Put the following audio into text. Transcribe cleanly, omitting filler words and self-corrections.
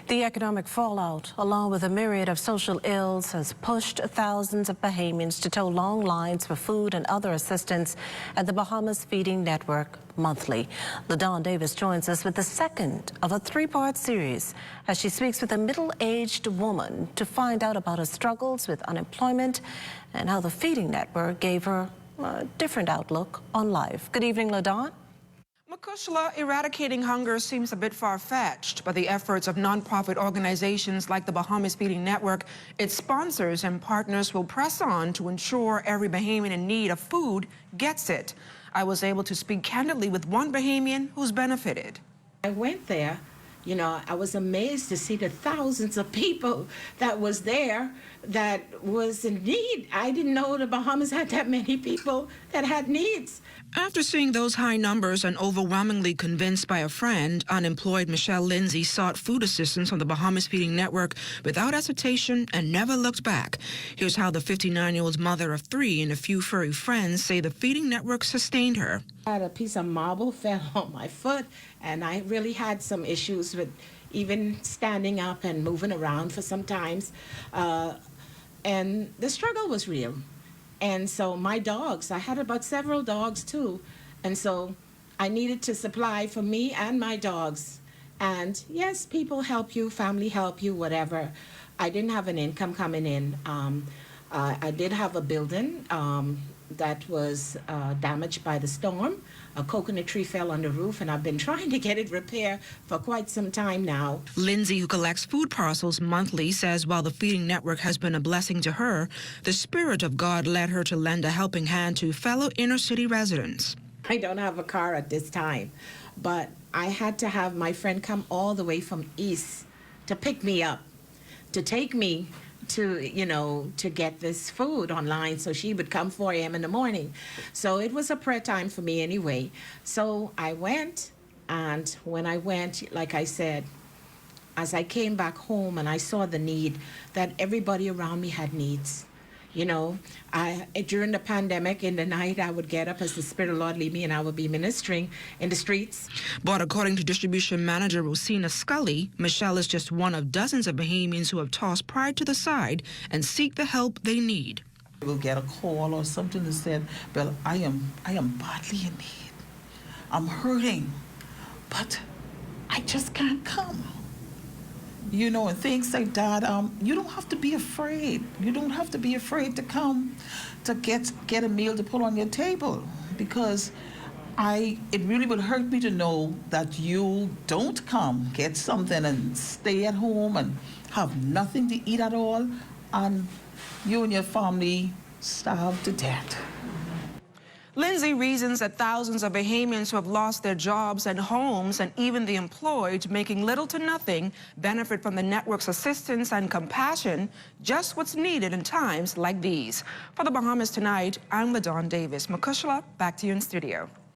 The economic fallout, along with a myriad of social ills, has pushed thousands of Bahamians to tow long lines for food and other assistance at the Bahamas Feeding Network monthly. LaDawn Davis joins us with the second of a three-part series as she speaks with a middle-aged woman to find out about her struggles with unemployment and how the Feeding Network gave her a different outlook on life. Good evening, LaDawn. Makushla, eradicating hunger seems a bit far-fetched, but the efforts of nonprofit organizations like the Bahamas Feeding Network, its sponsors and partners will press on to ensure every Bahamian in need of food gets it. I was able to speak candidly with one Bahamian who's benefited. I went there, I was amazed to see the thousands of people that was there that was in need. I didn't know the Bahamas had that many people that had needs. After seeing those high numbers and overwhelmingly convinced by a friend, unemployed Michelle Lindsay sought food assistance from the Bahamas Feeding Network without hesitation and never looked back. Here's how the 59-year-old mother of three and a few furry friends say the Feeding Network sustained her. I had a piece of marble fell on my foot, and I really had some issues with even standing up and moving around for some times. And the struggle was real. And so my dogs, I had about several dogs too. And so I needed to supply for me and my dogs. And yes, people help you, family help you, whatever. I didn't have an income coming in. I did have a building that was damaged by the storm. A coconut tree fell on the roof, and I've been trying to get it repaired for quite some time now. Lindsay, who collects food parcels monthly, says while the Feeding Network has been a blessing to her, the Spirit of God led her to lend a helping hand to fellow inner-city residents. I don't have a car at this time, but I had to have my friend come all the way from East to pick me up, to take me to, to get this food online, so she would come 4 a.m. in the morning. So it was a prayer time for me anyway. So I went, and when I went, like I said, as I came back home and I saw the need, that everybody around me had needs. During the pandemic, in the night, I would get up as the Spirit of the Lord lead me, and I would be ministering in the streets. But according to distribution manager Rosina Scully, Michelle is just one of dozens of Bahamians who have tossed pride to the side and seek the help they need. We'll get a call or something that said, well, I am badly in need. I'm hurting, but I just can't come. And things like that. You don't have to be afraid. You don't have to be afraid to come to get a meal to put on your table, because it really would hurt me to know that you don't come, get something and stay at home and have nothing to eat at all, and you and your family starve to death. Lindsay reasons that thousands of Bahamians who have lost their jobs and homes, and even the employed, making little to nothing, benefit from the network's assistance and compassion, just what's needed in times like these. For the Bahamas Tonight, I'm LaDawn Davis. Makushla, back to you in studio.